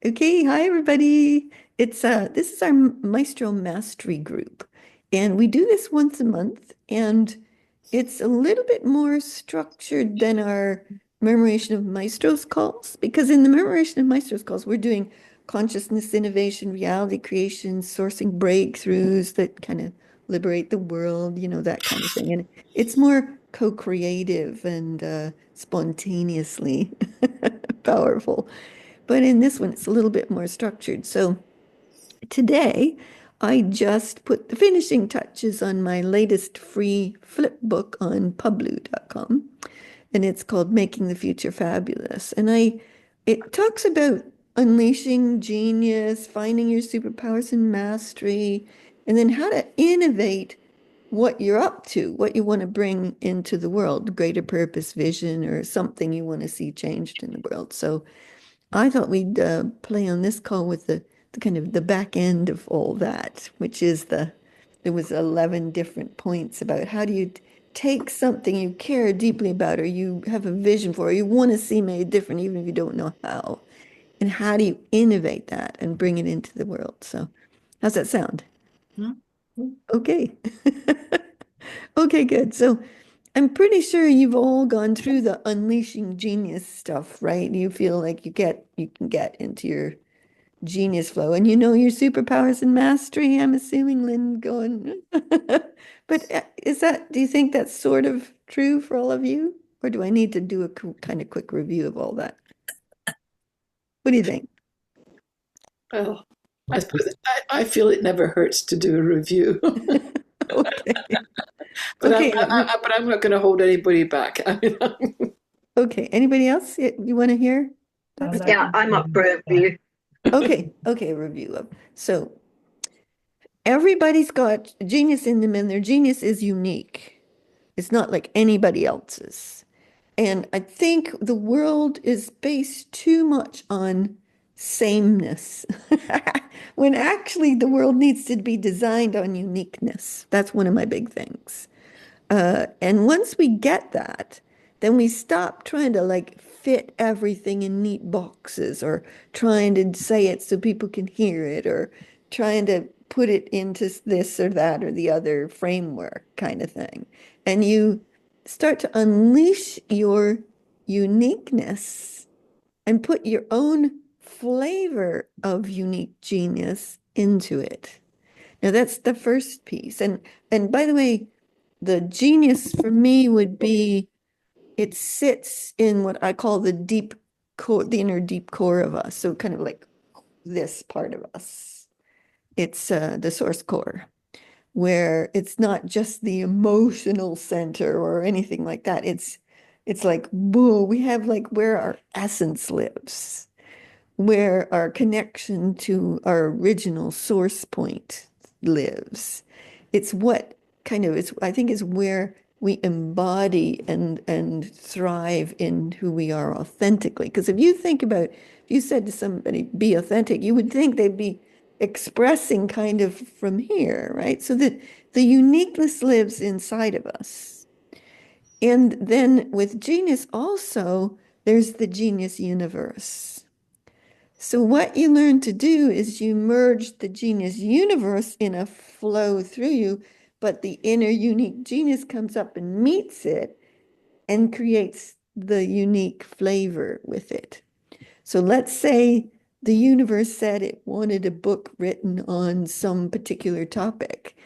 Okay, hi everybody. It's this is our Maestro Mastery group, and we do this once a month, and it's a little bit more structured than our Memoration of Maestros calls, because in the Memoration of Maestros calls, we're doing consciousness innovation, reality creation, sourcing breakthroughs that kind of liberate the world, that kind of thing. And it's more co-creative and spontaneously powerful. But in this one, it's a little bit more structured. So today, I just put the finishing touches on my latest free flip book on publu.com, and it's called Making the Future Fabulous. It talks about unleashing genius, finding your superpowers and mastery, and then how to innovate what you're up to, what you want to bring into the world, greater purpose, vision, or something you want to see changed in the world. So I thought we'd play on this call with the kind of the back end of all that, which is there was 11 different points about how do you take something you care deeply about or you have a vision for or you want to see made different even if you don't know how. And how do you innovate that and bring it into the world? So how's that sound? Hmm? Okay. Okay, good. So I'm pretty sure you've all gone through the unleashing genius stuff, right? You feel like you can get into your genius flow and you know your superpowers and mastery. I'm assuming Lynn going. But do you think that's sort of true for all of you? Or do I need to do a kind of quick review of all that? What do you think? Well, I suppose I feel it never hurts to do a review, Okay. but Okay. I'm not going to hold anybody back. I mean, Okay. Anybody else you want to hear that stuff? Yeah, I'm up for a review. Okay. Okay. A review of. So everybody's got genius in them and their genius is unique. It's not like anybody else's. And I think the world is based too much on sameness, when actually the world needs to be designed on uniqueness. That's one of my big things. And once we get that, then we stop trying to like fit everything in neat boxes or trying to say it so people can hear it or trying to put it into this or that or the other framework kind of thing. And you start to unleash your uniqueness and put your own flavor of unique genius into it. Now that's the first piece. And by the way, the genius for me would be it sits in what I call the deep core, the inner deep core of us. So kind of like this part of us. It's the source core, where it's not just the emotional center or anything like that. It's like, whoa, we have like where our essence lives, where our connection to our original source point lives. It's what kind of is I think is where we embody and thrive in who we are authentically. Because if you think about, if you said to somebody, be authentic, you would think they'd be expressing kind of from here, right? So that the uniqueness lives inside of us. And then with genius also, there's the genius universe. So what you learn to do is you merge the genius universe in a flow through you, but the inner unique genius comes up and meets it and creates the unique flavor with it. So let's say the universe said it wanted a book written on some particular topic.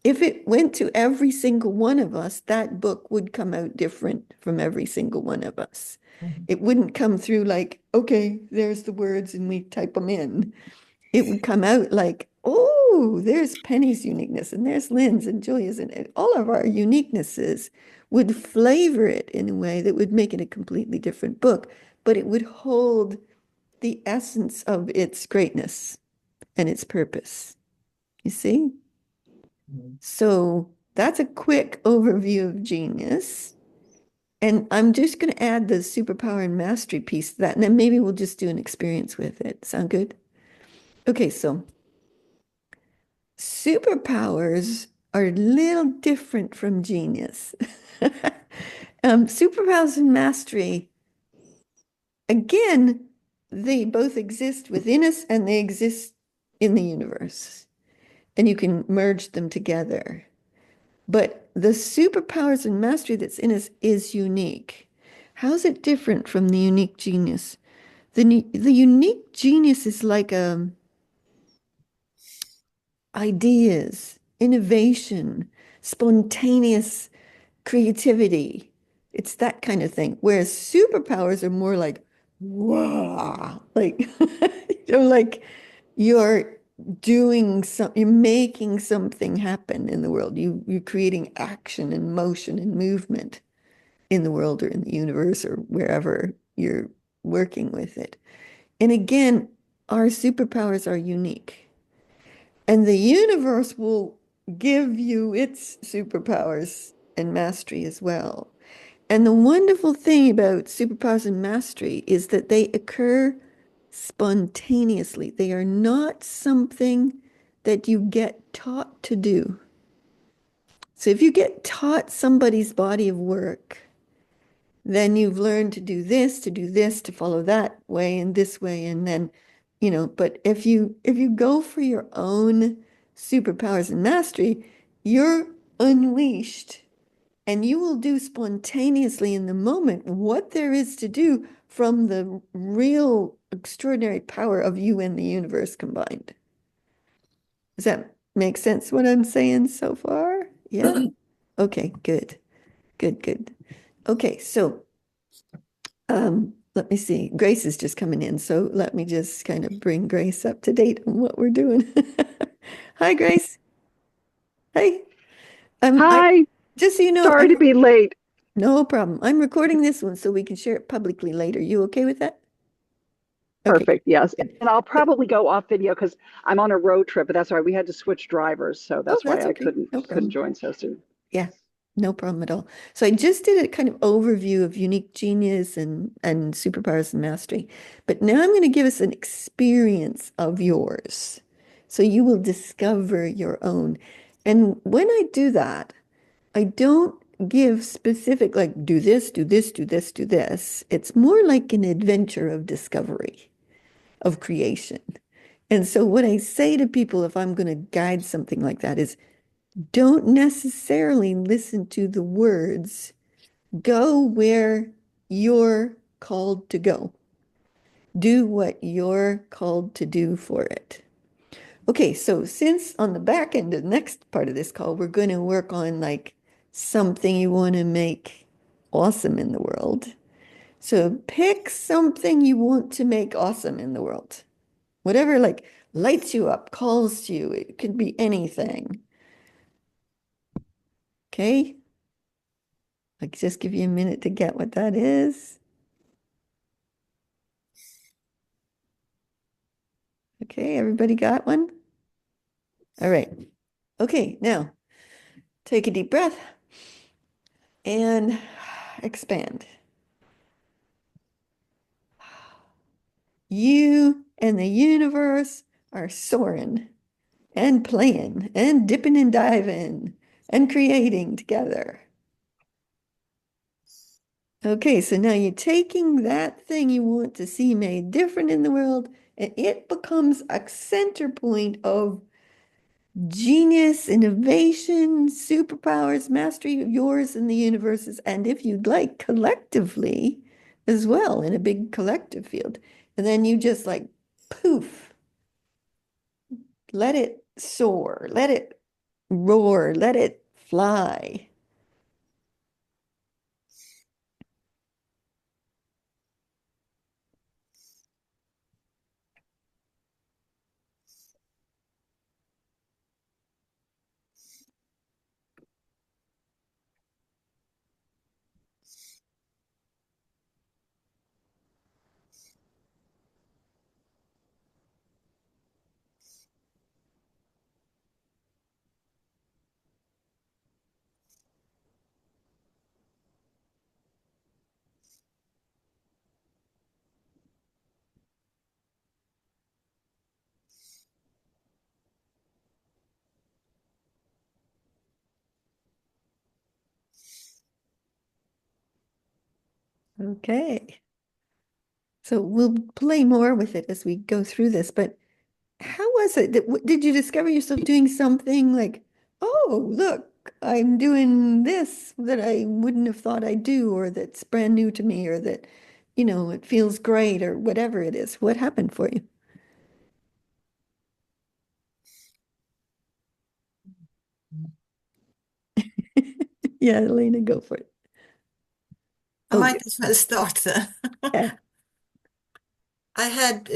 If it went to every single one of us, that book would come out different from every single one of us. It wouldn't come through like, okay, there's the words and we type them in. It would come out like, oh, there's Penny's uniqueness and there's Lynn's and Julia's and all of our uniquenesses would flavor it in a way that would make it a completely different book, but it would hold the essence of its greatness and its purpose. You see? So that's a quick overview of genius. And I'm just going to add the superpower and mastery piece to that, and then maybe we'll just do an experience with it. Sound good? Okay, so superpowers are a little different from genius. Superpowers and mastery, again, they both exist within us and they exist in the universe, and you can merge them together. But the superpowers and mastery that's in us is unique. How's it different from the unique genius? The unique genius is like ideas, innovation, spontaneous creativity. It's that kind of thing. Whereas superpowers are more like, wow, like, like you're you're making something happen in the world. You're creating action and motion and movement in the world or in the universe or wherever you're working with it. And again, our superpowers are unique. And the universe will give you its superpowers and mastery as well. And the wonderful thing about superpowers and mastery is that they occur spontaneously. They are not something that you get taught to do. So if you get taught somebody's body of work, then you've learned to do this, to follow that way and this way, and then, but if you go for your own superpowers and mastery, you're unleashed and you will do spontaneously in the moment what there is to do from the real extraordinary power of you and the universe combined. Does that make sense what I'm saying so far? Yeah? Okay, good. Good, good. Okay, so let me see. Grace is just coming in, so let me just kind of bring Grace up to date on what we're doing. Hi, Grace. Hey, I Hi, just so you know, sorry to be late. no problem. I'm recording this one so we can share it publicly later. You okay with that? Okay, Perfect, yes. good. And I'll probably go off video because I'm on a road trip, but that's why we had to switch drivers, so Oh, that's why that's I okay. couldn't No couldn't problem. join so soon. Yeah, no problem at all. So I just did a kind of overview of unique genius and superpowers and mastery. But now I'm going to give us an experience of yours. So you will discover your own. And when I do that, I don't give specific like do this, do this, do this, do this. It's more like an adventure of discovery, of creation. And so what I say to people if I'm going to guide something like that is don't necessarily listen to the words. Go where you're called to go. Do what you're called to do for it. Okay, so since on the back end of the next part of this call, we're going to work on like something you want to make awesome in the world. So pick something you want to make awesome in the world. Whatever like lights you up, calls to you. It could be anything. Okay? Like just give you a minute to get what that is. Okay, everybody got one? All right. Okay, now take a deep breath and expand. You and the universe are soaring and playing and dipping and diving and creating together. Okay, so now you're taking that thing you want to see made different in the world, and it becomes a center point of genius, innovation, superpowers, mastery of yours and the universe's, and if you'd like, collectively as well in a big collective field. And then you just like poof, let it soar, let it roar, let it fly. Okay. So we'll play more with it as we go through this, but how was it? Did you discover yourself doing something like, oh, look, I'm doing this that I wouldn't have thought I'd do, or that's brand new to me, or that, it feels great, or whatever it is? What happened for you? Yeah, Elena, go for it. I Oh, might as well start then. yeah. I had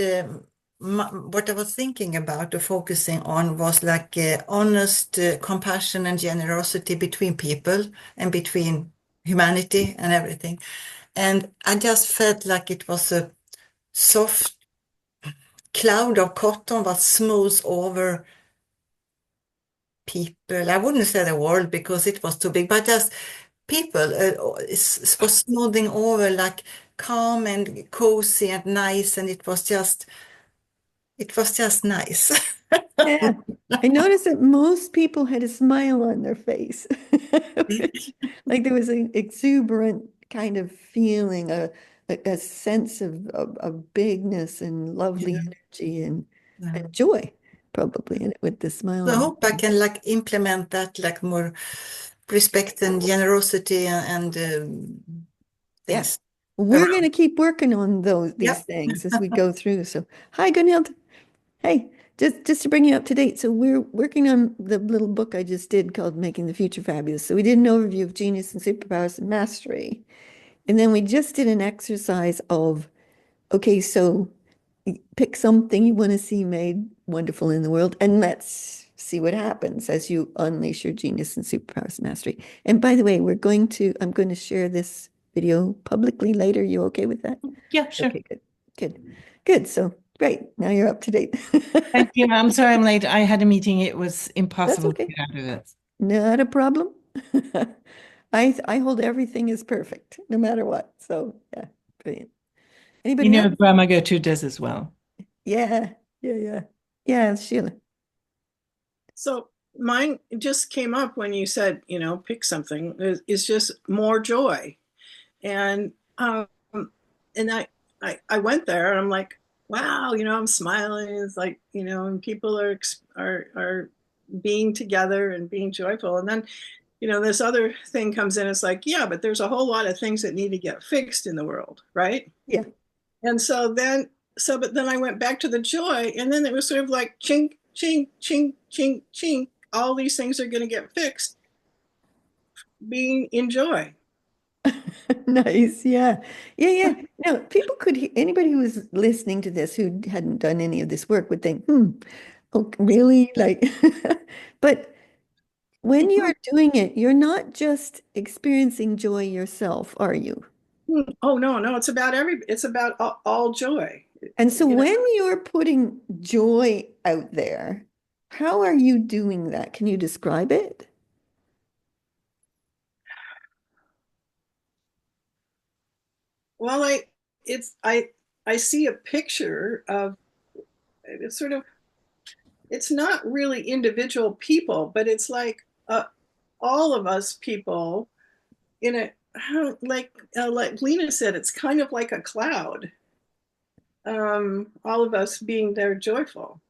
what I was thinking about or focusing on was like honest compassion and generosity between people and between humanity and everything. And I just felt like it was a soft cloud of cotton that smooths over people. I wouldn't say the world because it was too big, but just people was smoothing over like calm and cozy and nice, and it was just nice. Yeah. I noticed that most people had a smile on their face, like there was an exuberant kind of feeling, a sense of bigness and lovely Yeah, energy and yeah. joy, probably, in it with the smile So I on hope I your face. can like implement that like more respect and generosity and Yeah. things We're going around. to keep working on these Yeah. things as we go through. So, hi, Gunhild. Hey, just to bring you up to date, so we're working on the little book I just did called Making the Future Fabulous. So we did an overview of genius and superpowers and mastery. And then we just did an exercise of, okay, so pick something you want to see made wonderful in the world, and let's see what happens as you unleash your genius and superpowers and mastery. And by the way, I'm going to share this video publicly later. You okay with that? Yeah, sure. Okay, good, good, good. So great. Now you're up to date. Thank you. I'm sorry I'm late. I had a meeting. It was That's impossible to okay. get out of it. Not a problem. I hold everything as perfect, no matter what. So yeah, brilliant. You Anybody know, else? Grandma Gertrude does as well. Yeah, yeah, yeah. Yeah, Sheila. So mine just came up when you said, pick something. Is just more joy, and and I went there and I'm like, wow, I'm smiling. It's like, and people are being together and being joyful. And then, this other thing comes in. It's like, yeah, but there's a whole lot of things that need to get fixed in the world, right? Yeah. And but then I went back to the joy, and then it was sort of like chink, chink, chink, chink, chink. All these things are going to get fixed being in joy. Nice. Yeah. Yeah, yeah. Now, anybody who was listening to this who hadn't done any of this work would think, oh, really? Like, but when you're doing it, you're not just experiencing joy yourself, are you? Oh no, no, it's about all joy. And so You know, when you're putting joy out there, how are you doing that? Can you describe it? well, it's I see a picture of it's sort of it's not really individual people, but it's like all of us people in a like Lena said, it's kind of like a cloud. All of us being there joyful.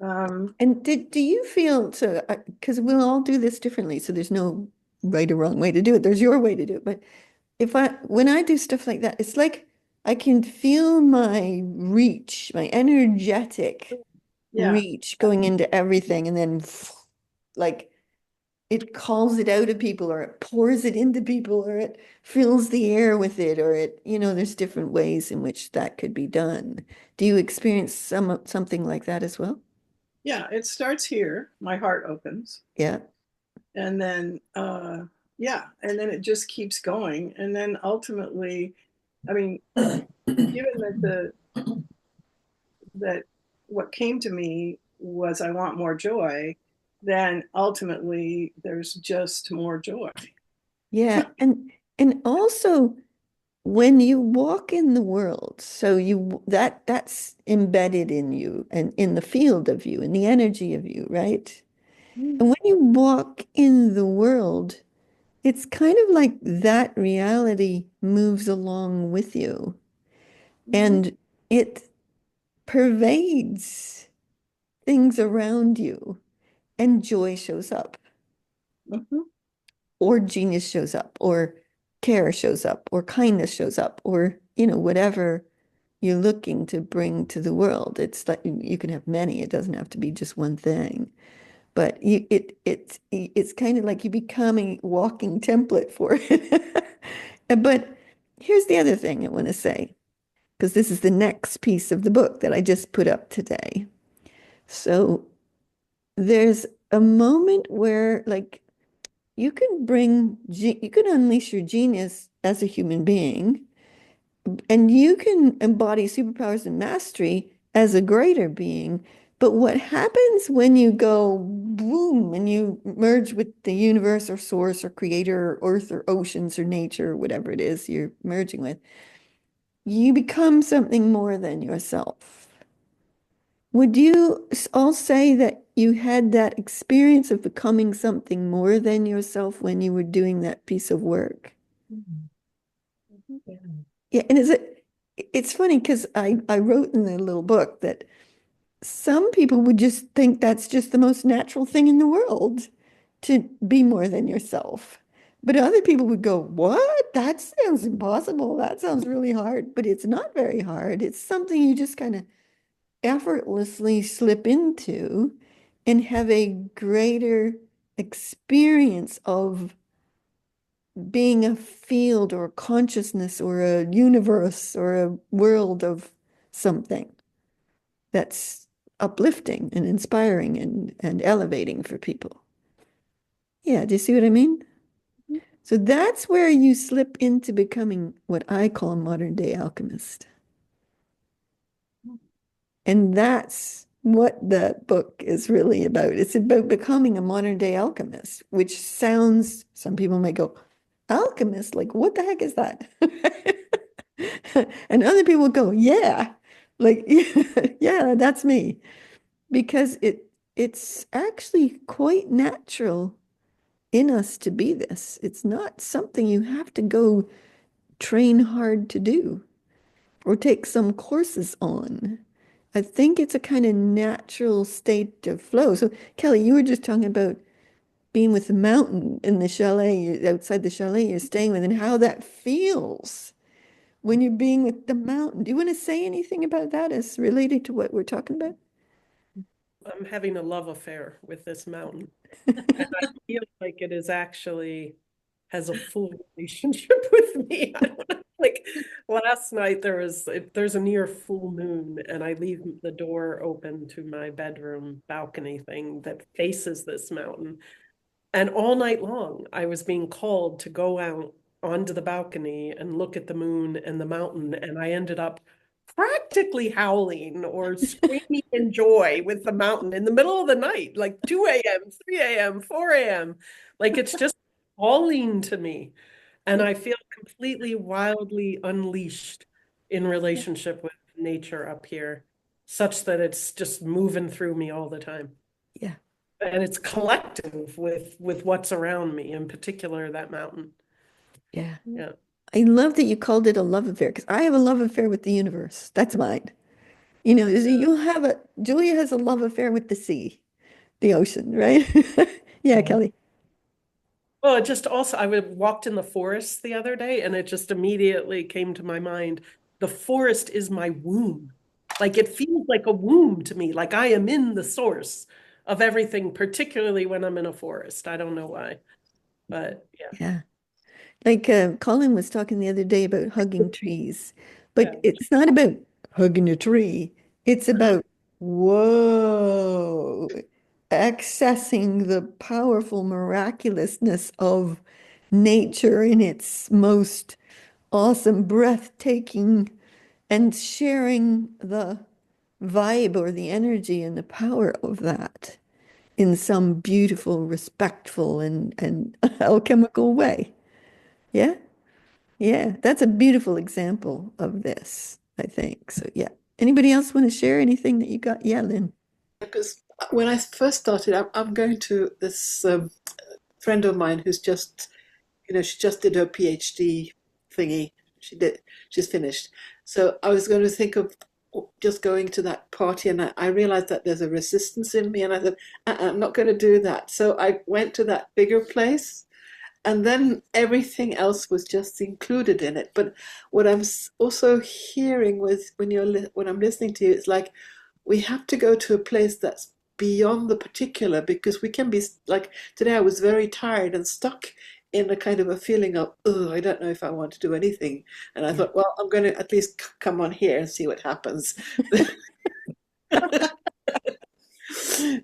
And do you feel so? Because we'll all do this differently, so there's no right or wrong way to do it. There's your way to do it. But when I do stuff like that, it's like I can feel my reach, my energetic Yeah, reach going into everything, and then like it calls it out of people, or it pours it into people, or it fills the air with it, or there's different ways in which that could be done. Do you experience something like that as well? yeah. It starts here. My heart opens, Yeah. and then yeah, and then it just keeps going, and then ultimately, I mean, given that what came to me was I want more joy, then ultimately there's just more joy. Yeah, and also when you walk in the world, so that's embedded in you and in the field of you, in the energy of you, right? And when you walk in the world, it's kind of like that reality moves along with you. and it pervades things around you, and joy shows up, Mhm. or genius shows up, or care shows up, or kindness shows up, or whatever you're looking to bring to the world. It's like you can have many. It doesn't have to be just one thing. But it's kind of like you become a walking template for it. But here's the other thing I want to say, because this is the next piece of the book that I just put up today. So there's a moment where like you can unleash your genius as a human being, and you can embody superpowers and mastery as a greater being. But what happens when you go boom and you merge with the universe or source or creator or earth or oceans or nature or whatever it is you're merging with, you become something more than yourself. Would you all say that you had that experience of becoming something more than yourself when you were doing that piece of work? Yeah. Yeah, and it's funny because I wrote in the little book that some people would just think that's just the most natural thing in the world to be more than yourself. But other people would go, "What? That sounds impossible. That sounds really hard." But it's not very hard. It's something you just kind of effortlessly slip into and have a greater experience of being a field or a consciousness or a universe or a world of something that's uplifting and inspiring and elevating for people. Yeah, do you see what I mean? So that's where you slip into becoming what I call a modern day alchemist. And that's what the book is really about. It's about becoming a modern day alchemist, which sounds, some people may go, alchemist, like what the heck is that? And other people go, yeah, like, yeah, that's me. Because it's actually quite natural in us to be this. It's not something you have to go train hard to do or take some courses on. I think it's a kind of natural state of flow. So, Kelly, you were just talking about being with the mountain in the chalet, outside the chalet you're staying with, and how that feels when you're being with the mountain. Do you want to say anything about that as related to what we're talking about? I'm having a love affair with this mountain. And I feel like it is actually has a full relationship with me. I don't know. Like last night there's a near full moon and I leave the door open to my bedroom balcony thing that faces this mountain. And all night long, I was being called to go out onto the balcony and look at the moon and the mountain. And I ended up practically howling or screaming in joy with the mountain in the middle of the night, like 2 a.m., 3 a.m., 4 a.m. Like it's just calling to me. And I feel completely wildly unleashed in relationship with nature up here, such that it's just moving through me all the time Yeah. and it's collective with what's around me, in particular that mountain. Yeah. Yeah. I love that you called it a love affair because I have a love affair with the universe. That's mine. Julia has a love affair with the sea, the ocean, right? Yeah, Kelly. Well, it just also walked in the forest the other day and it just immediately came to my mind. The forest is my womb. Like it feels like a womb to me, like I am in the source of everything, particularly when I'm in a forest. I don't know why, but yeah. Yeah. Like Colin was talking the other day about hugging trees, Yeah. but it's not about hugging a tree. It's about, whoa, accessing the powerful miraculousness of nature in its most awesome, breathtaking, and sharing the vibe or the energy and the power of that in some beautiful, respectful, and alchemical way. Yeah. Yeah, that's a beautiful example of this, I think. So, yeah. Anybody else want to share anything that you got? Yeah, Lynn. Because when I first started, I'm going to this friend of mine who's just, she just did her PhD thingy, she's finished. So I was going to think of just going to that party, and I realized that there's a resistance in me, and I said, I'm not going to do that. So I went to that bigger place, and then everything else was just included in it. But what I'm also hearing with when I'm listening to you, it's like we have to go to a place that's beyond the particular, because we can be like today I was very tired and stuck in a kind of a feeling of, oh, I don't know if I want to do anything. And I thought, well, I'm going to at least come on here and see what happens.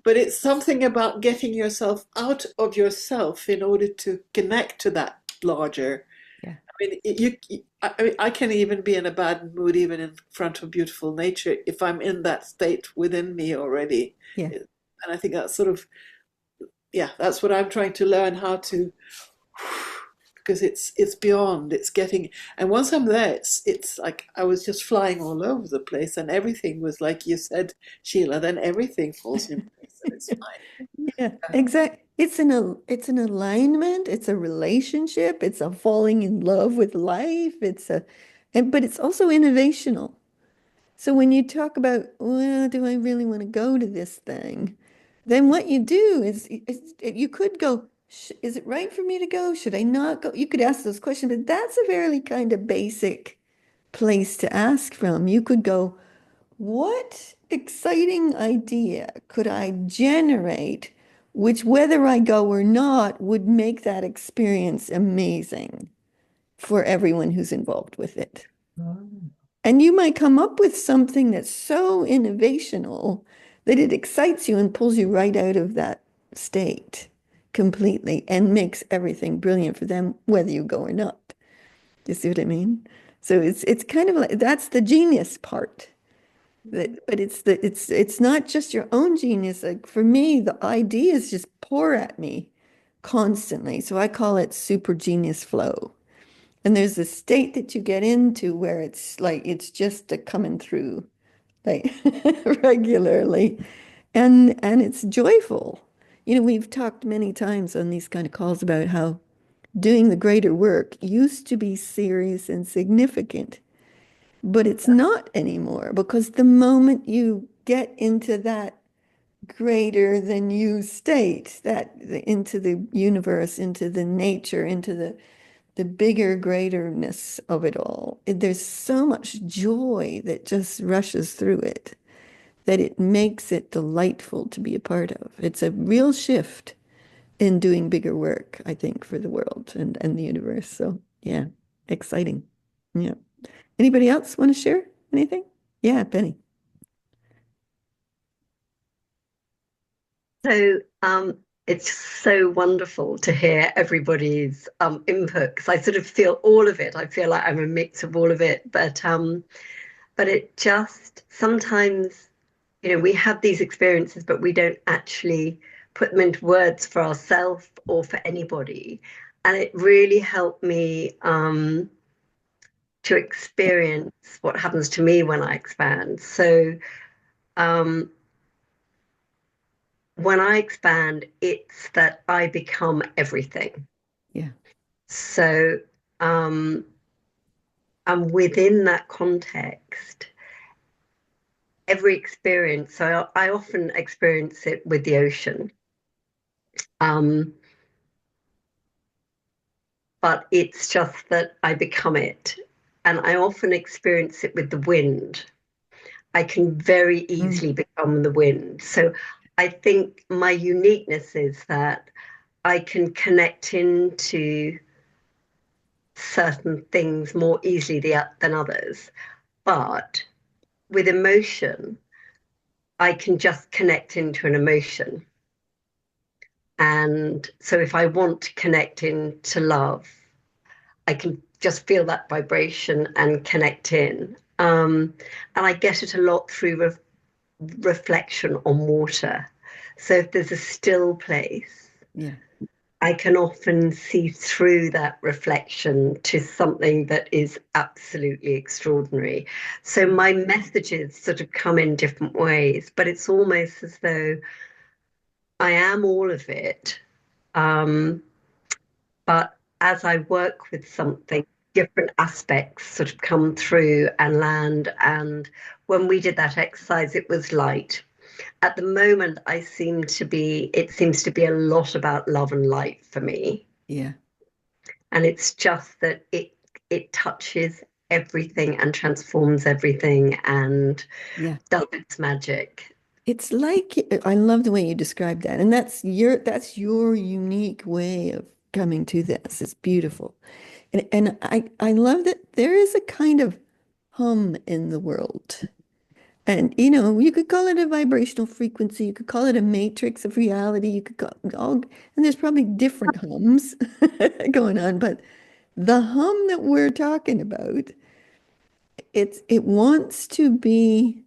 But it's something about getting yourself out of yourself in order to connect to that larger. Yeah. I mean, I can even be in a bad mood even in front of beautiful nature if I'm in that state within me already. Yeah. And I think that's sort of, yeah, that's what I'm trying to learn how to, because it's beyond, it's getting, and once I'm there, it's like I was just flying all over the place, and everything was like you said, Sheila, then everything falls in place and it's fine. Yeah, exactly. It's an alignment, it's a relationship, it's a falling in love with life, but it's also innovational. So when you talk about, well, do I really want to go to this thing? Then what you do is you could go, is it right for me to go? Should I not go? You could ask those questions, but that's a fairly kind of basic place to ask from. You could go, what exciting idea could I generate, which whether I go or not would make that experience amazing for everyone who's involved with it? And you might come up with something that's so innovational that it excites you and pulls you right out of that state completely and makes everything brilliant for them, whether you go or not. You see what I mean? So it's kind of like that's the genius part. But it's not just your own genius. Like for me, the ideas just pour at me constantly. So I call it super genius flow. And there's a state that you get into where it's like it's just a coming through like regularly. And it's joyful. You know, we've talked many times on these kind of calls about how doing the greater work used to be serious and significant, but it's not anymore because the moment you get into that greater than you state, that into the universe, into the nature, into the bigger greaterness of it all, there's so much joy that just rushes through it that it makes it delightful to be a part of. It's a real shift in doing bigger work, I think, for the world and the universe. So yeah, exciting. Yeah. Anybody else want to share anything? Yeah, Penny. So it's so wonderful to hear everybody's input, because I sort of feel all of it. I feel like I'm a mix of all of it, but it just sometimes, you know, we have these experiences, but we don't actually put them into words for ourselves or for anybody. And it really helped me to experience what happens to me when I expand. So when I expand, it's that I become everything. Yeah. So, and within that context, every experience, so I often experience it with the ocean. But it's just that I become it. And I often experience it with the wind. I can very easily become the wind. So I think my uniqueness is that I can connect into certain things more easily than others. But with emotion, I can just connect into an emotion. And so if I want to connect into love, I can just feel that vibration and connect in. And I get it a lot through reflection on water. So if there's a still place, Yeah. I can often see through that reflection to something that is absolutely extraordinary. So my messages sort of come in different ways, but it's almost as though I am all of it. But as I work with something, different aspects sort of come through and land. And when we did that exercise, it was light. At the moment, it seems to be a lot about love and light for me. Yeah. And it's just that it touches everything and transforms everything and Yeah. does its magic. It's like, I love the way you describe that. And that's your unique way of coming to this. It's beautiful. And I love that there is a kind of hum in the world. And you could call it a vibrational frequency, you could call it a matrix of reality, you could call all, and there's probably different hums going on, but the hum that we're talking about, it wants to be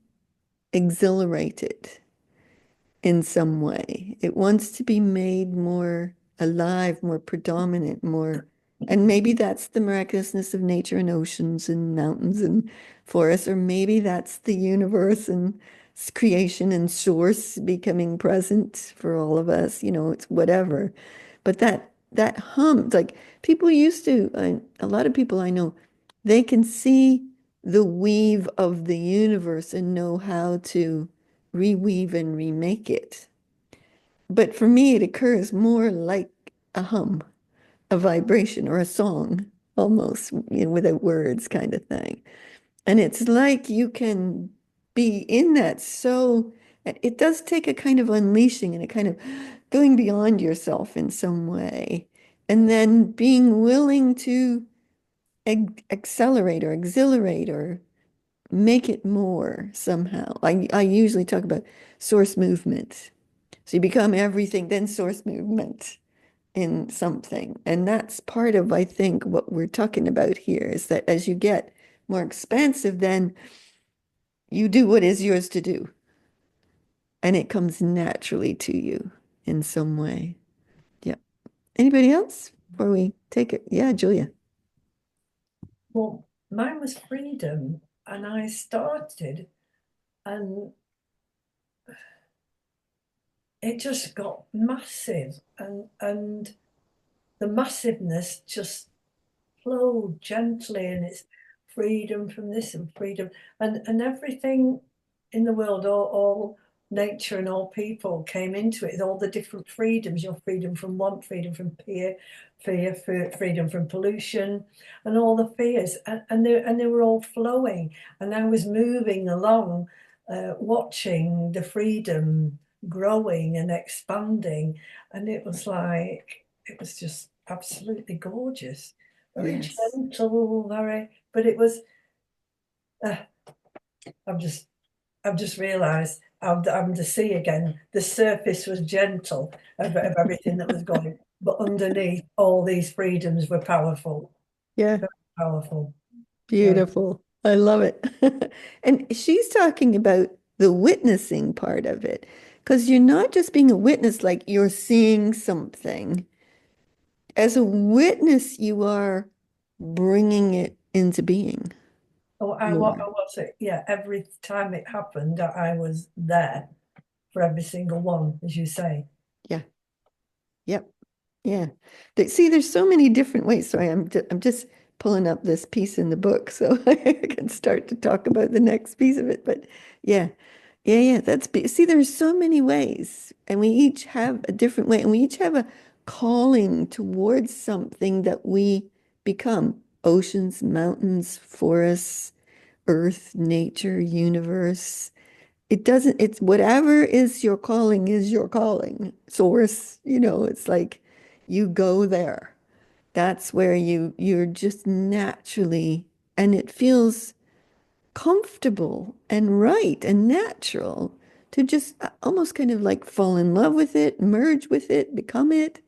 exhilarated in some way. It wants to be made more alive, more predominant, and maybe that's the miraculousness of nature and oceans and mountains and forests, or maybe that's the universe and creation and source becoming present for all of us. It's whatever. But that hum, like people used to, a lot of people I know, they can see the weave of the universe and know how to reweave and remake it. But for me, it occurs more like a hum, a vibration, or a song, almost, without words kind of thing. And it's like you can be in that. So it does take a kind of unleashing and a kind of going beyond yourself in some way. And then being willing to accelerate or exhilarate or make it more somehow. I usually talk about source movement. So you become everything, then source movement in something. And that's part of, I think, what we're talking about here is that as you get more expansive, then you do what is yours to do. And it comes naturally to you in some way. Yeah. Anybody else before we take it? Yeah, Julia. Well, mine was freedom, and I started, and it just got massive, and the massiveness just flowed gently, and it's freedom from this and freedom, and everything in the world, all nature and all people came into it, all the different freedoms, freedom from want, freedom from fear, freedom from pollution, and all the fears, and they were all flowing, and I was moving along, watching the freedom growing and expanding, and it was just absolutely gorgeous, very Yes. gentle, but it was. I've just realised I'm the sea again. The surface was gentle of everything that was going, but underneath all these freedoms were powerful, Yeah. very powerful. Beautiful. I love it. And she's talking about the witnessing part of it, because you're not just being a witness, like you're seeing something. As a witness, you are bringing it into being. Oh, I more. was it. Yeah, every time it happened, I was there for every single one, as you say. Yeah. Yep. Yeah. See, there's so many different ways. Sorry, I'm just pulling up this piece in the book so I can start to talk about the next piece of it. But yeah, yeah. See, there's so many ways, and we each have a different way, and we each have a calling towards something that we become. Oceans, mountains, forests, earth, nature, universe. It's whatever is your calling, source, it's like you go there. That's where you're just naturally, and it feels comfortable and right and natural to just almost kind of like fall in love with it, merge with it, become it.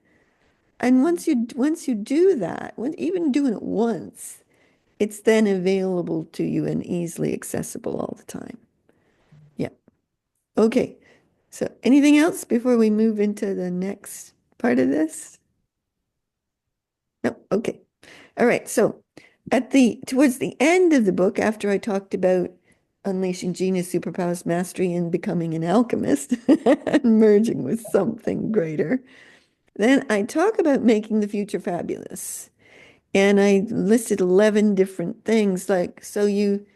And once you do that, even doing it once, it's then available to you and easily accessible all the time. Yeah. Okay. So anything else before we move into the next part of this? No. Okay. All right. So towards the end of the book, after I talked about unleashing genius, superpowers, mastery, and becoming an alchemist and merging with something greater, then I talk about making the future fabulous. And I listed 11 different things like, so you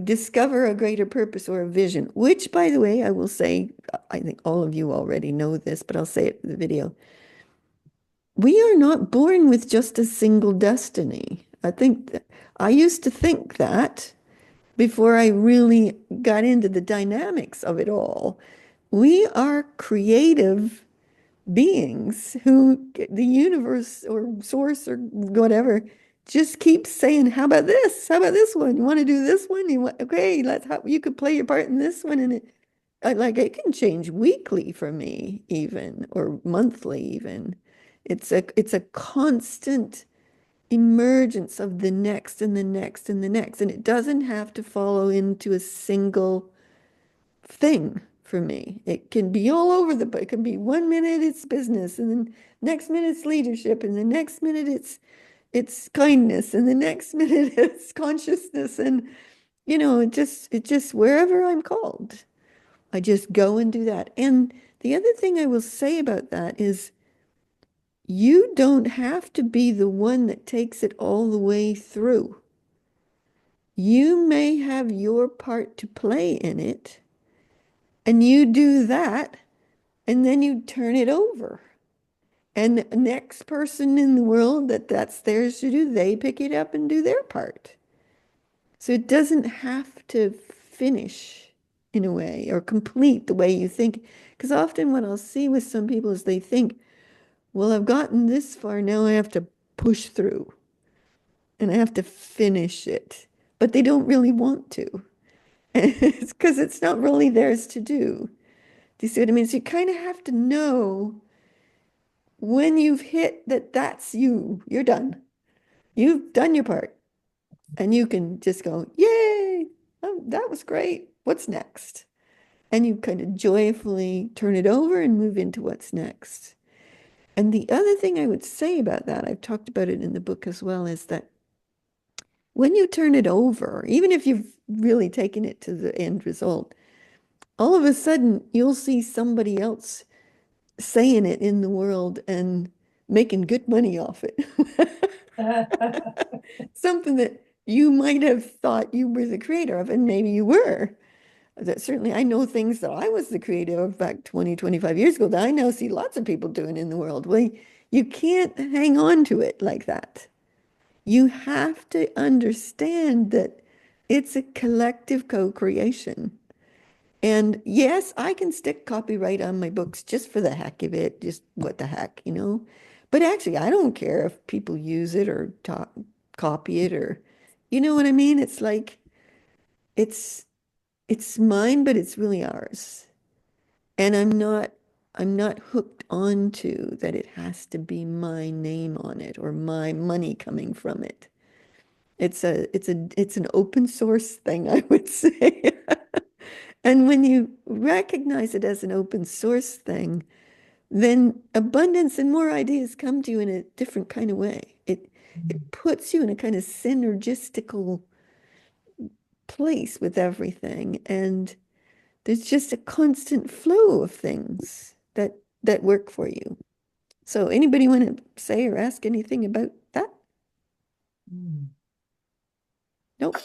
discover a greater purpose or a vision, which, by the way, I will say, I think all of you already know this, but I'll say it in the video. We are not born with just a single destiny. I used to think that before I really got into the dynamics of it all. We are creative beings who the universe or source or whatever just keeps saying, how about this? How about this one? You want to do this one? Okay, you could play your part in this one. And it can change weekly for me even, or monthly even. It's a constant emergence of the next and the next and the next. And it doesn't have to follow into a single thing for me. It can be all over it can be 1 minute it's business, and then next minute it's leadership, and the next minute it's kindness, and the next minute it's consciousness. And it just wherever I'm called, I just go and do that. And the other thing I will say about that is you don't have to be the one that takes it all the way through. You may have your part to play in it, and you do that, and then you turn it over. And the next person in the world that's theirs to do, they pick it up and do their part. So it doesn't have to finish in a way or complete the way you think. Because often what I'll see with some people is they think, well, I've gotten this far, now I have to push through and I have to finish it. But they don't really want to. It's because it's not really theirs to do. Do you see what I mean? So you kind of have to know when you've hit that's you're done. You've done your part. And you can just go, yay, oh, that was great. What's next? And you kind of joyfully turn it over and move into what's next. And the other thing I would say about that, I've talked about it in the book as well, is that when you turn it over, even if you've really taken it to the end result, all of a sudden you'll see somebody else saying it in the world and making good money off it. Something that you might have thought you were the creator of, and maybe you were. That certainly, I know things that I was the creator of back 20, 25 years ago that I now see lots of people doing in the world. Well, you can't hang on to it like that. You have to understand that it's a collective co-creation. And yes, I can stick copyright on my books just for the heck of it, just what the heck, But actually, I don't care if people use it or copy it, or, you know what I mean? It's like, it's mine, but it's really ours. And I'm not hooked onto that it has to be my name on it or my money coming from it. It's an open source thing, I would say. And when you recognize it as an open source thing, then abundance and more ideas come to you in a different kind of way. It puts you in a kind of synergistical place with everything, and there's just a constant flow of things that work for you. So anybody want to say or ask anything about that? Nope.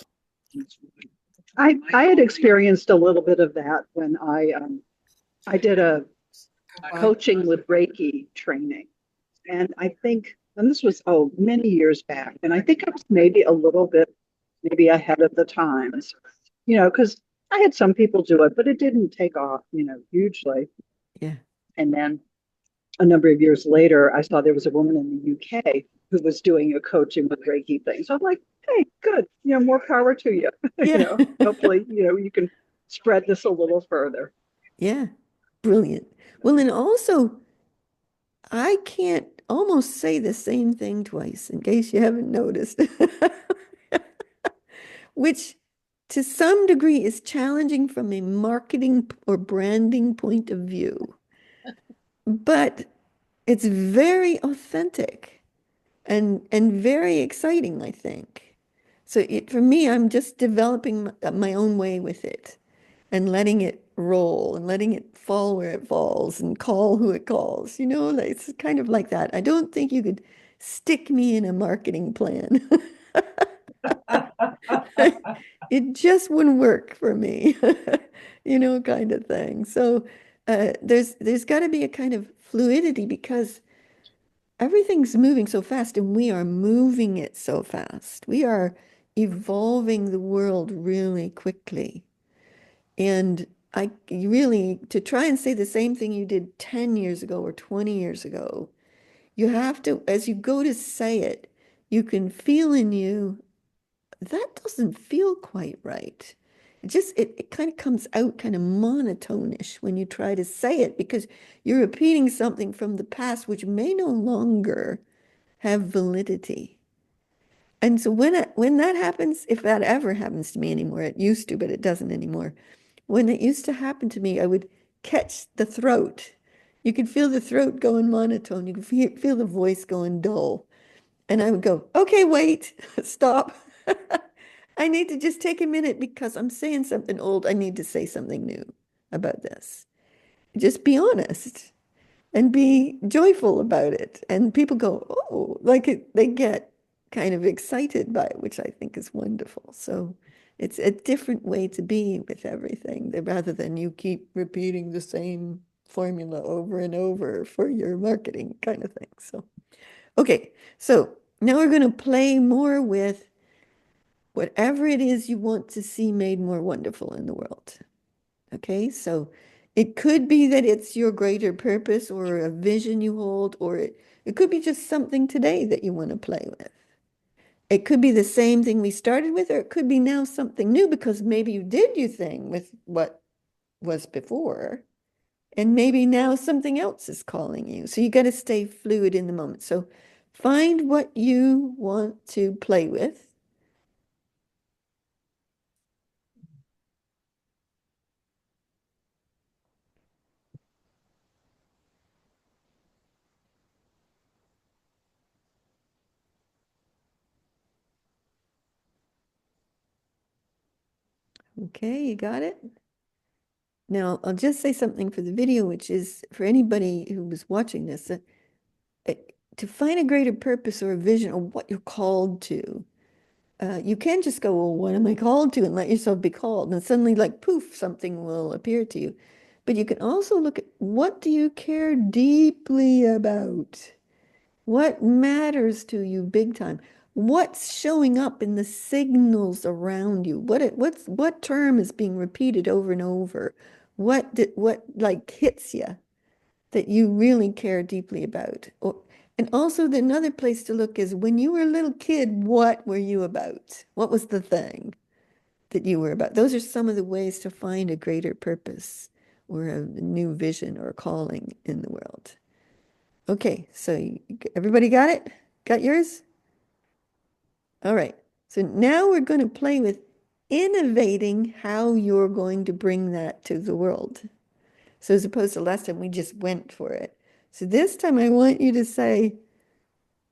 I had experienced a little bit of that when I did a coaching with Reiki training, and I think, and this was many years back, and I think I was maybe a little bit maybe ahead of the times, because I had some people do it, but it didn't take off, hugely. Yeah. And then a number of years later, I saw there was a woman in the UK who was doing a coaching with Reiki thing. So I'm like, hey, good, more power to you. Yeah. Hopefully, you can spread this a little further. Yeah. Brilliant. Well, and also, I can't almost say the same thing twice, in case you haven't noticed, which to some degree is challenging from a marketing or branding point of view. But it's very authentic and very exciting, I think. So for me, I'm just developing my own way with it and letting it roll and letting it fall where it falls and call who it calls. It's kind of like that. I don't think you could stick me in a marketing plan. It just wouldn't work for me, kind of thing. So there's got to be a kind of fluidity because everything's moving so fast and we are moving it so fast. We are evolving the world really quickly. And I really, to try and say the same thing you did 10 years ago or 20 years ago, you have to, as you go to say it, you can feel in you, that doesn't feel quite right. It kind of comes out kind of monotonish when you try to say it because you're repeating something from the past which may no longer have validity. And so when that happens, if that ever happens to me anymore, it used to, but it doesn't anymore. When it used to happen to me, I would catch the throat. You could feel the throat going monotone. You could feel the voice going dull. And I would go, okay, wait, stop. I need to just take a minute because I'm saying something old. I need to say something new about this. Just be honest and be joyful about it. And people go, oh, they get kind of excited by it, which I think is wonderful. So it's a different way to be with everything rather than you keep repeating the same formula over and over for your marketing kind of thing. So, okay, so now we're going to play more with whatever it is you want to see made more wonderful in the world. Okay, so it could be that it's your greater purpose or a vision you hold, or it could be just something today that you want to play with. It could be the same thing we started with, or it could be now something new because maybe you did your thing with what was before, and maybe now something else is calling you. So you got to stay fluid in the moment. So find what you want to play with. Okay, you got it? Now, I'll just say something for the video, which is for anybody who was watching this, to find a greater purpose or a vision or what you're called to, you can't just go, well, what am I called to? And let yourself be called. And suddenly, like, poof, something will appear to you. But you can also look at what do you care deeply about? What matters to you big time? What's showing up in the signals around you? What term is being repeated over and over? What like hits you that you really care deeply about? And also another place to look is when you were a little kid, what were you about? What was the thing that you were about? Those are some of the ways to find a greater purpose or a new vision or calling in the world. Okay, so everybody got it? Got yours? All right. So now we're going to play with innovating how you're going to bring that to the world. So as opposed to last time, we just went for it. So this time I want you to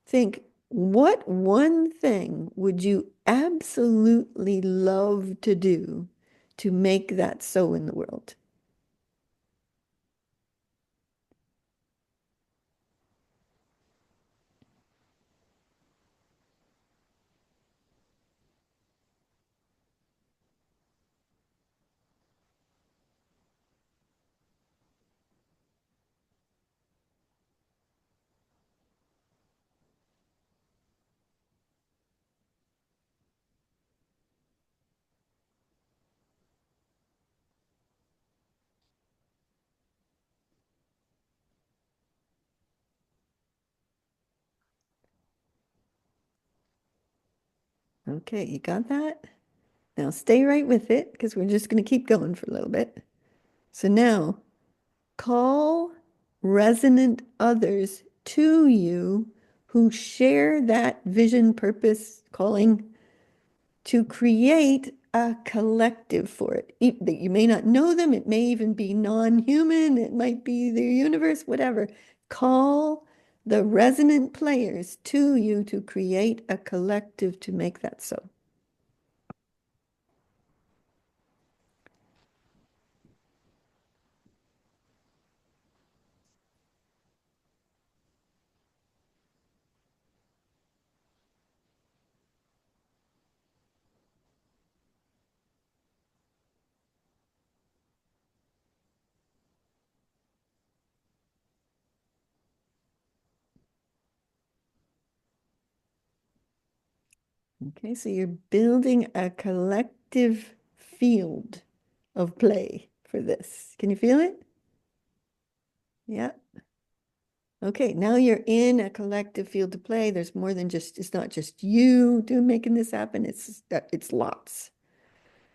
think, what one thing would you absolutely love to do to make that so in the world? Okay, you got that? Now stay right with it because we're just going to keep going for a little bit. So now call resonant others to you who share that vision, purpose, calling to create a collective for it. You may not know them, it may even be non-human, it might be the universe, whatever. Call the resonant players to you to create a collective to make that so. Okay, so you're building a collective field of play for this. Can you feel it? Yeah. Okay, now you're in a collective field to play. There's more than just, it's not just you doing making this happen. It's lots.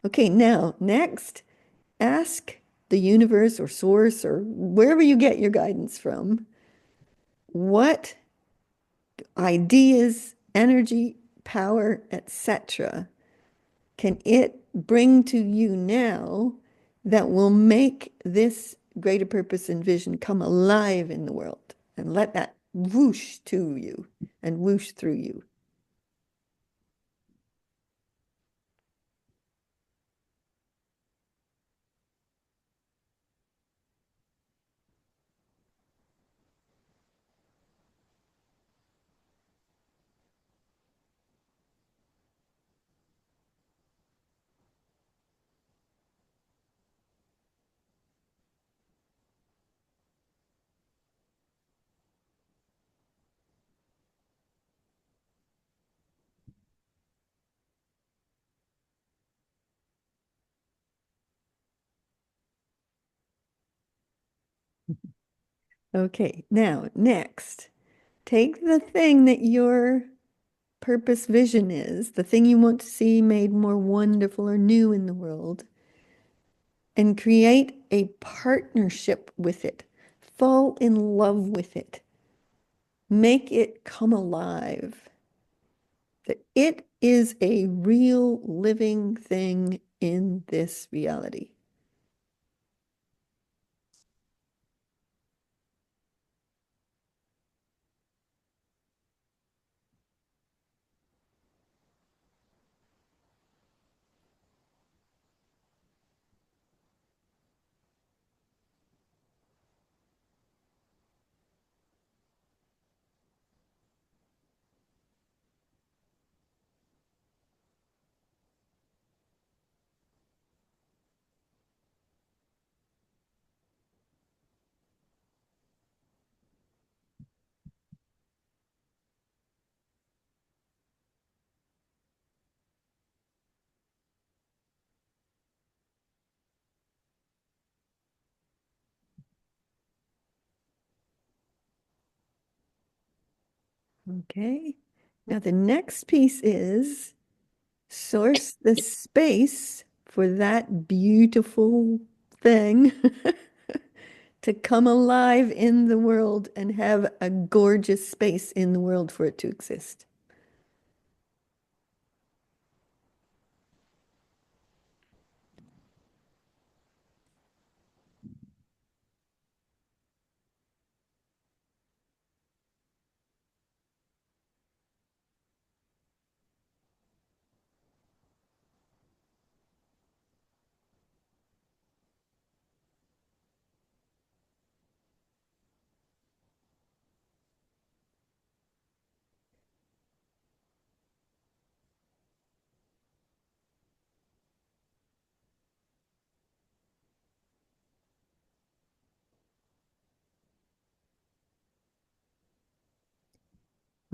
Okay, now next, ask the universe or source or wherever you get your guidance from, what ideas, energy, power, etc. can it bring to you now that will make this greater purpose and vision come alive in the world? And let that whoosh to you and whoosh through you. Okay, now next, take the thing that your purpose vision is, the thing you want to see made more wonderful or new in the world, and create a partnership with it. Fall in love with it. Make it come alive. That it is a real living thing in this reality. Okay. Now the next piece is source the space for that beautiful thing to come alive in the world and have a gorgeous space in the world for it to exist.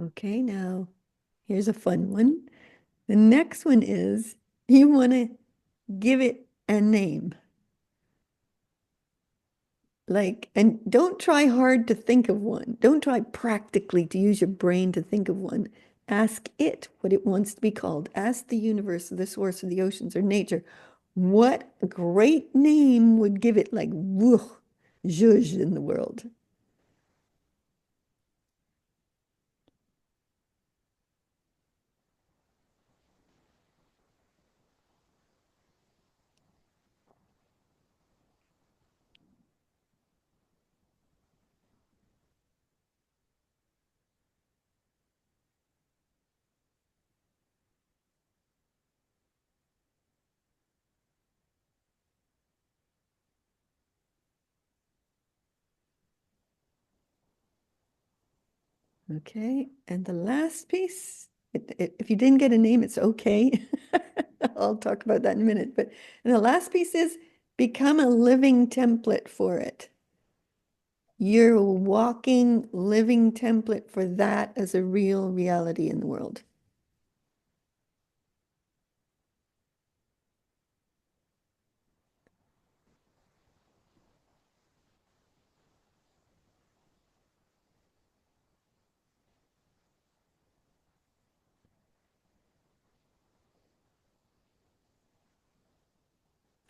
Okay, now here's a fun one. The next one is you want to give it a name. Like, and don't try hard to think of one. Don't try practically to use your brain to think of one. Ask it what it wants to be called. Ask the universe or the source or the oceans or nature what great name would give it like woo, zhuzh in the world. Okay, and the last piece, if you didn't get a name, it's okay. I'll talk about that in a minute. But and the last piece is become a living template for it. You're a walking, living template for that as a real reality in the world.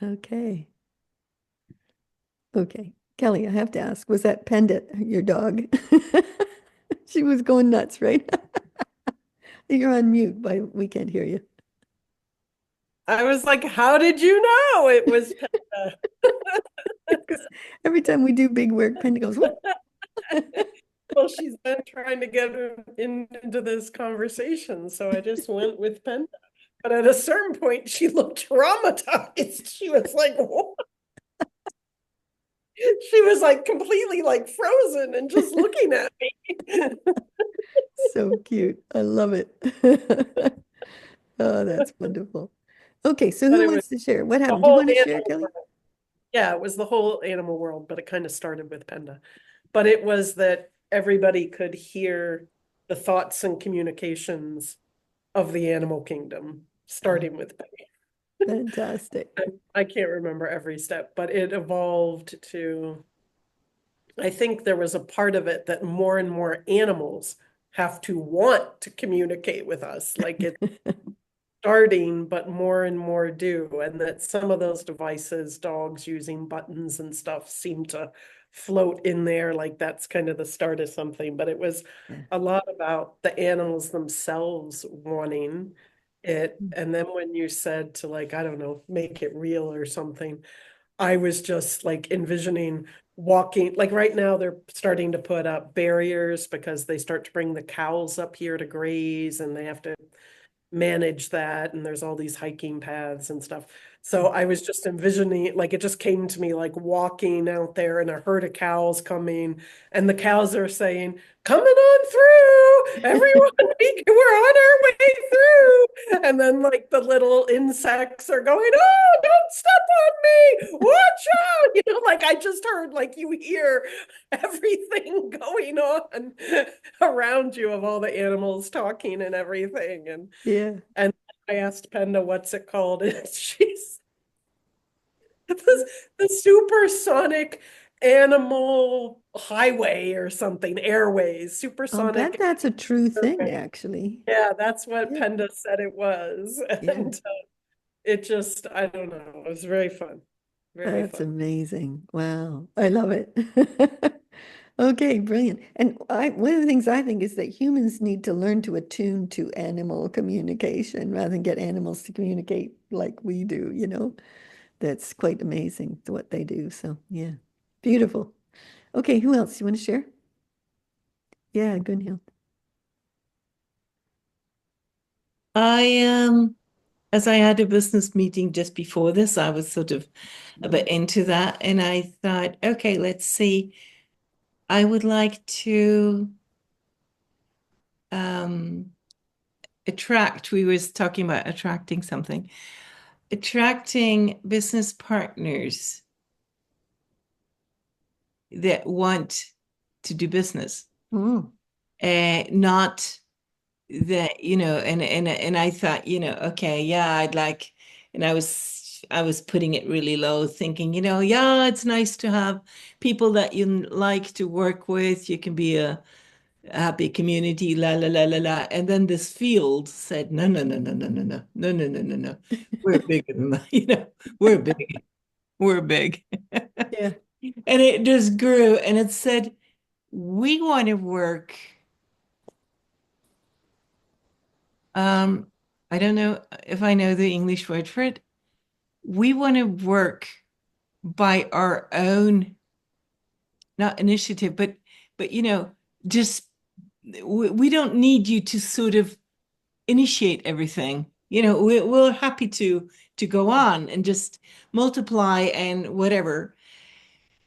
Okay. Okay. Kelly, I have to ask, was that Panda your dog? She was going nuts, right? You're on mute, but we can't hear you. I was like, how did you know it was Penda? Because every time we do big work, Panda goes, what? Well, she's been trying to get into this conversation, so I just went with Penda. But at a certain point, she looked traumatized. She was like, what? She was like completely like frozen and just looking at me. So cute. I love it. Oh, that's wonderful. Okay, so But who it was wants to share? What the happened? Do you whole want to share, animal Kelly? world. Yeah, it was the whole animal world, but it kind of started with Penda. But it was that everybody could hear the thoughts and communications of the animal kingdom, starting with Penda. Fantastic. I can't remember every step, but it evolved to, I think there was a part of it that more and more animals have to want to communicate with us. Like it's starting, but more and more do. And that some of those devices, dogs using buttons and stuff, seem to float in there. Like that's kind of the start of something. But it was Yeah. a lot about the animals themselves wanting it. And then when you said to like, I don't know, make it real or something, I was just like envisioning walking, like right now they're starting to put up barriers because they start to bring the cows up here to graze and they have to manage that, and there's all these hiking paths and stuff. So I was just envisioning, like it just came to me like walking out there and a herd of cows coming, and the cows are saying, coming on through, everyone, we're on our way through. And then like the little insects are going, oh, don't step on me, watch out. Like I just heard like you hear everything going on around you of all the animals talking and everything. Yeah. And I asked Penda, what's it called? And she's the supersonic animal highway or something, airways, I'll bet supersonic that's a true thing, airway. actually. Yeah, that's what Yeah. Penda said it was. Yeah. And it just, I don't know, it was very fun. Very That's fun. amazing. Wow. I love it. Okay, brilliant. And one of the things I think is that humans need to learn to attune to animal communication rather than get animals to communicate like we do. That's quite amazing what they do. So, yeah. Beautiful. Okay, who else? You want to share? Yeah, Gunhild. As I had a business meeting just before this, I was sort of a bit into that, and I thought, okay, let's see. I would like to attract, we was talking about attracting something, attracting business partners that want to do business, not that, and I thought, okay, yeah, I'd like, and I was putting it really low, thinking, yeah, it's nice to have people that you like to work with. You can be a happy community, la la la la la. And then this field said, no, no, no, no, no, no, no, no, no, no, no, no. We're bigger than that, we're big. We're big. Yeah. And it just grew and it said, we want to work. I don't know if I know the English word for it. We want to work by our own, not initiative, but just we don't need you to sort of initiate everything. We're happy to go on and just multiply and whatever.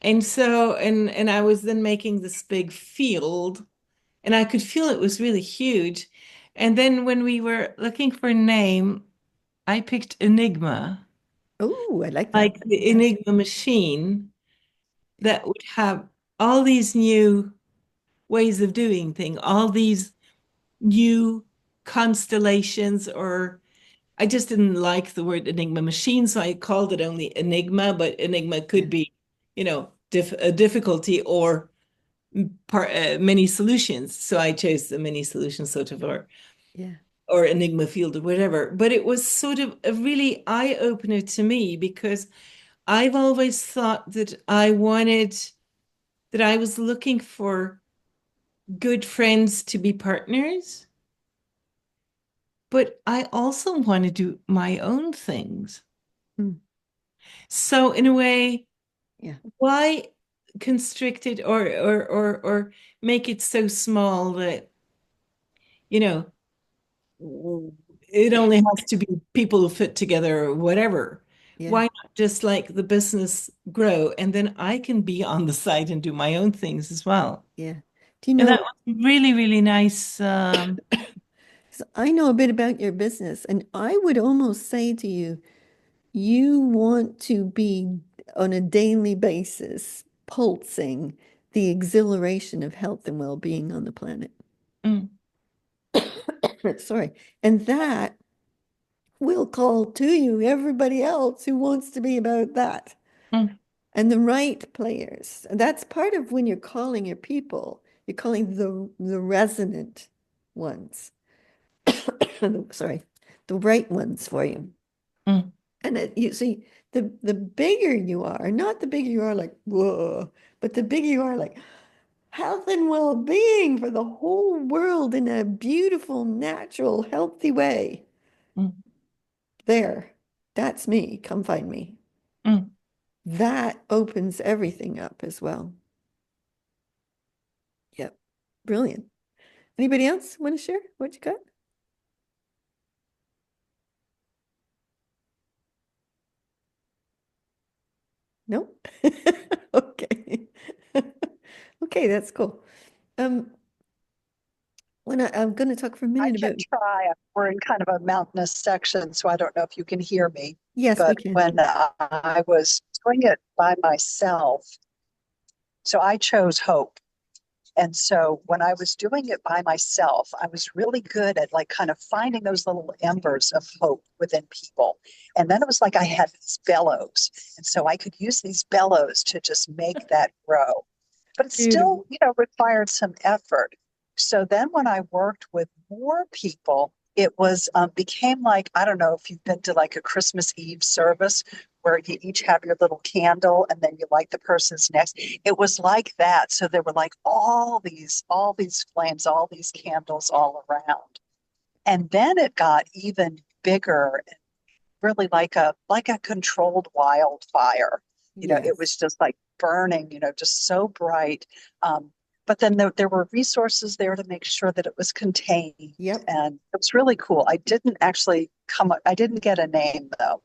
And so, and I was then making this big field, and I could feel it was really huge. And then when we were looking for a name, I picked Enigma, Oh, I like that. like the Enigma machine that would have all these new ways of doing things, all these new constellations, or I just didn't like the word Enigma machine, so I called it only Enigma, but Enigma could be, a difficulty or. Many solutions. So I chose the many solutions sort of, or Yeah. or Enigma Field or whatever. But it was sort of a really eye-opener to me because I've always thought that that I was looking for good friends to be partners, but I also want to do my own things. Mm. So in a way, Yeah. why constrict it or make it so small that, you know, it only has to be people who fit together or whatever. Yeah. Why not just like the business grow and then I can be on the side and do my own things as well. Yeah. Do you And know, that was really, really nice. so I know a bit about your business, and I would almost say to you, you want to be on a daily basis pulsing the exhilaration of health and well-being on the planet. Mm, Sorry. And that will call to you everybody else who wants to be about that. mm, And the right players. That's part of when you're calling your people, you're calling the resonant ones. Sorry, the right ones for you. mm, And you see, the bigger you are, not the bigger you are like, whoa, but the bigger you are like health and well-being for the whole world in a beautiful, natural, healthy way. mm, There, that's me. Come find me. mm. That opens everything up as well. Yep. Brilliant. Anybody else want to share what you got? No? Okay. Okay, that's cool. Um, I'm going to talk for a I minute can about, try. We're in kind of a mountainous section, so I don't know if you can hear me. yes, we But can. when I was doing it by myself, so I chose hope. And so when I was doing it by myself, I was really good at like kind of finding those little embers of hope within people. And then it was like I had these bellows. And so I could use these bellows to just make that grow. But it Beautiful. still, required some effort. So then when I worked with more people, it was became like, I don't know if you've been to like a Christmas Eve service where you each have your little candle and then you light the person's next. It was like that. So there were like all these flames, all these candles all around. And then it got even bigger, really like a controlled wildfire. It was Yes. just like burning, just so bright. But then there were resources there to make sure that it was contained. Yep. And it was really cool. I didn't get a name though.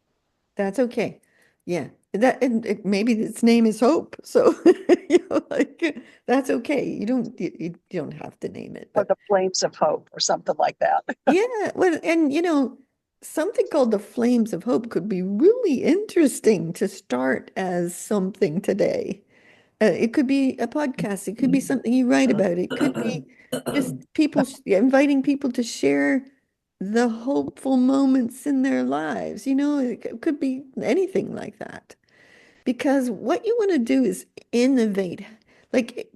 That's okay. Yeah. And maybe its name is Hope. So, like that's okay. You don't have to name it, Or but the Flames of Hope or something like that. yeah, well, and something called the Flames of Hope could be really interesting to start as something today. It could be a podcast. It could be something you write about. It could be just people inviting people to share the hopeful moments in their lives. It could be anything like that. Because what you want to do is innovate.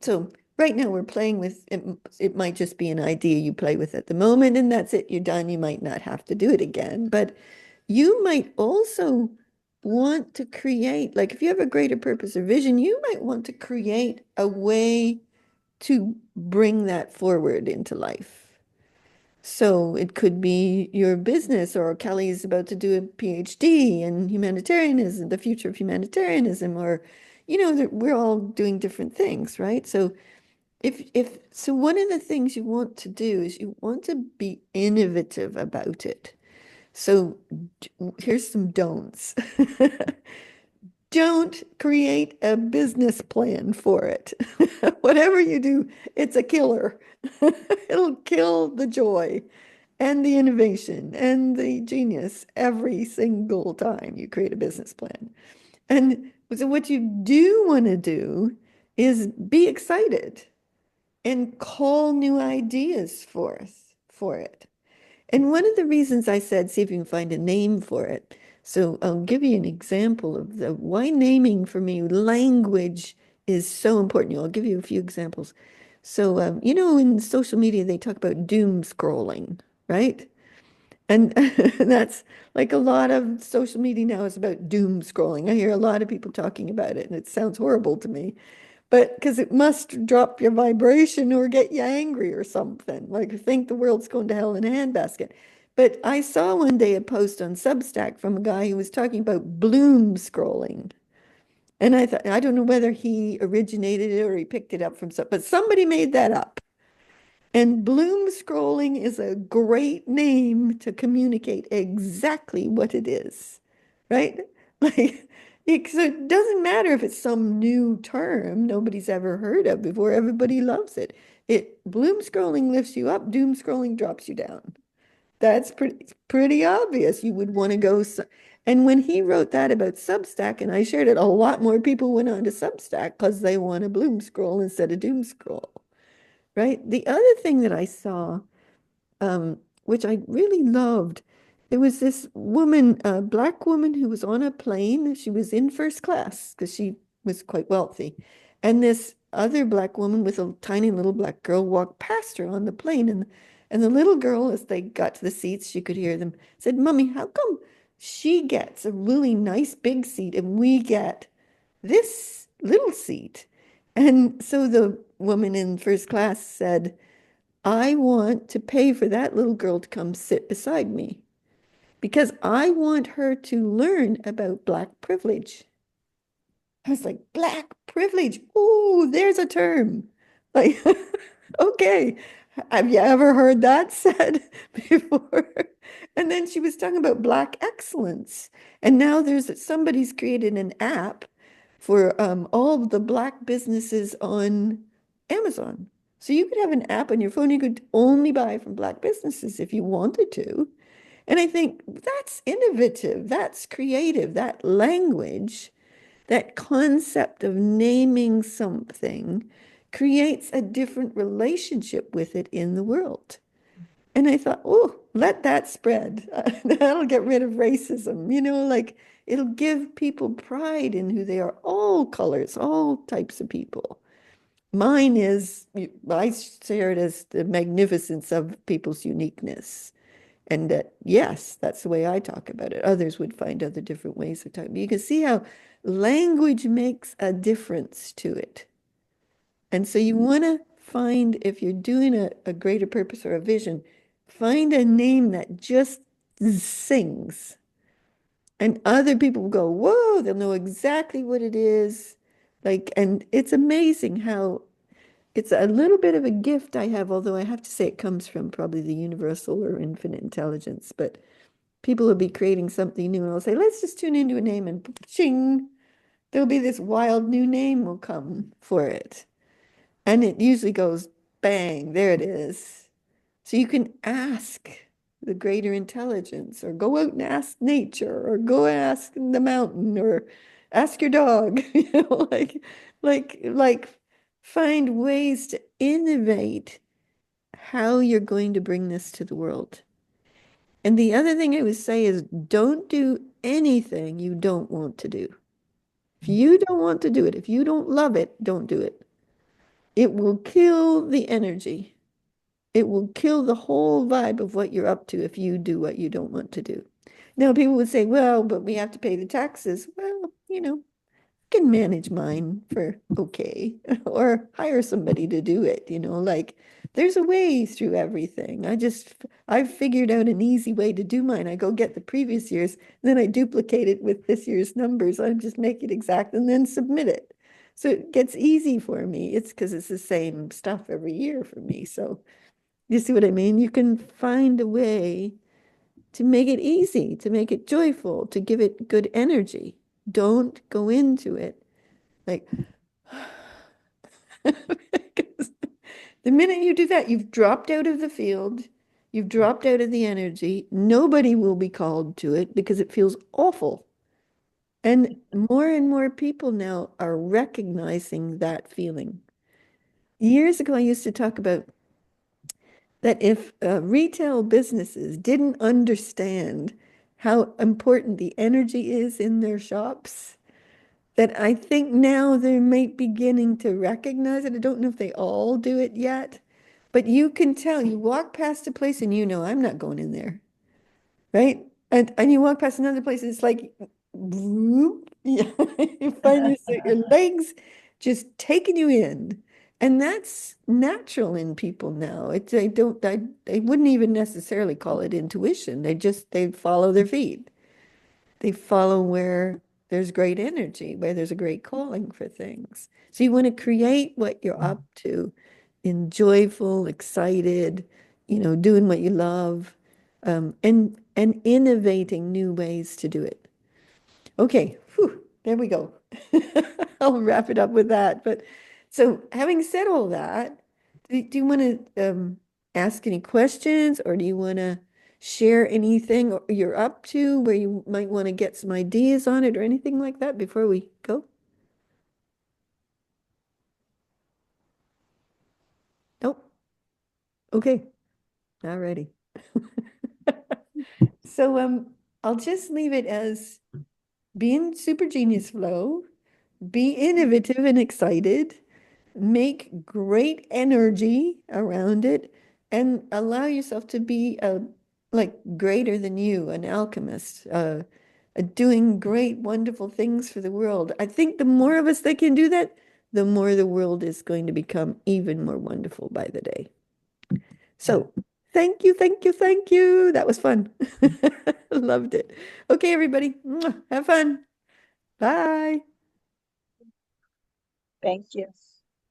So right now we're playing with it, it might just be an idea you play with at the moment, and that's it, you're done. You might not have to do it again. But you might also want to create, like if you have a greater purpose or vision, you might want to create a way to bring that forward into life. So it could be your business, or Kelly is about to do a PhD in humanitarianism, the future of humanitarianism, or that we're all doing different things, right? So so one of the things you want to do is you want to be innovative about it. So here's some don'ts. Don't create a business plan for it. Whatever you do, it's a killer. It'll kill the joy and the innovation and the genius every single time you create a business plan. And so what you do want to do is be excited and call new ideas forth for it. And one of the reasons I said, see if you can find a name for it. So I'll give you an example of why naming for me, language is so important. I'll give you a few examples. So, in social media, they talk about doom scrolling, right? And that's like a lot of social media now is about doom scrolling. I hear a lot of people talking about it, and it sounds horrible to me. But because it must drop your vibration or get you angry or something. Like think the world's going to hell in a handbasket. But I saw one day a post on Substack from a guy who was talking about bloom scrolling. And I thought, I don't know whether he originated it or he picked it up from some, but somebody made that up. And bloom scrolling is a great name to communicate exactly what it is, right? Like, so it doesn't matter if it's some new term nobody's ever heard of before, everybody loves it. Bloom scrolling lifts you up, doom scrolling drops you down. That's pretty obvious. You would want to go. And when he wrote that about Substack, and I shared it, a lot more people went on to Substack because they want to bloom scroll instead of doom scroll, right? The other thing that I saw, which I really loved, there was this woman, a black woman who was on a plane. She was in first class because she was quite wealthy. And this other black woman with a tiny little black girl walked past her on the plane. And the little girl, as they got to the seats, she could hear them, said, Mommy, how come she gets a really nice big seat and we get this little seat? And so the woman in first class said, I want to pay for that little girl to come sit beside me because I want her to learn about Black privilege. I was like, Black privilege. Ooh, there's a term. Like, okay. Have you ever heard that said before? And then she was talking about Black excellence. And now somebody's created an app for all of the Black businesses on Amazon. So you could have an app on your phone. You could only buy from Black businesses if you wanted to. And I think that's innovative. That's creative. That language, that concept of naming something creates a different relationship with it in the world. And I thought, oh, let that spread. That'll get rid of racism. Like it'll give people pride in who they are, all colors, all types of people. Mine is, I share it as the magnificence of people's uniqueness. And that, yes, that's the way I talk about it. Others would find other different ways of talking. You can see how language makes a difference to it. And so you want to find, if you're doing a greater purpose or a vision, find a name that just sings. And other people will go, whoa, they'll know exactly what it is. Like, and it's amazing how it's a little bit of a gift I have, although I have to say it comes from probably the universal or infinite intelligence. But people will be creating something new and I'll say, let's just tune into a name and ching, there'll be this wild new name will come for it. And it usually goes bang, there it is. So you can ask the greater intelligence or go out and ask nature or go ask the mountain or ask your dog, like find ways to innovate how you're going to bring this to the world. And the other thing I would say is don't do anything you don't want to do. If you don't want to do it, if you don't love it, don't do it. It will kill the energy. It will kill the whole vibe of what you're up to if you do what you don't want to do. Now, people would say, well, but we have to pay the taxes. Well, I can manage mine for okay, or hire somebody to do it, like there's a way through everything. I've figured out an easy way to do mine. I go get the previous year's, then I duplicate it with this year's numbers. I just make it exact and then submit it. So it gets easy for me. It's because it's the same stuff every year for me. So you see what I mean? You can find a way to make it easy, to make it joyful, to give it good energy. Don't go into it like, because the minute you do that, you've dropped out of the field, you've dropped out of the energy. Nobody will be called to it because it feels awful. And more people now are recognizing that feeling. Years ago, I used to talk about that if retail businesses didn't understand how important the energy is in their shops, that I think now they might beginning to recognize it. I don't know if they all do it yet, but you can tell, you walk past a place and I'm not going in there. right? And you walk past another place, and it's like, whoop, yeah, you find your legs just taking you in. And that's natural in people now. It's I wouldn't even necessarily call it intuition. They follow their feet. They follow where there's great energy, where there's a great calling for things. So you want to create what you're up to, in joyful, excited, doing what you love, and innovating new ways to do it. Okay, whew, there we go. I'll wrap it up with that. But so having said all that, do you want to ask any questions, or do you want to share anything you're up to where you might want to get some ideas on it or anything like that before we go? Nope. Okay. Alrighty. So I'll just leave it as be in super genius flow, be innovative and excited, make great energy around it, and allow yourself to be like greater than you, an alchemist, doing great, wonderful things for the world. I think the more of us that can do that, the more the world is going to become even more wonderful by the day. So thank you, thank you, thank you. That was fun. Loved it. Okay, everybody, have fun. Bye. Thank you.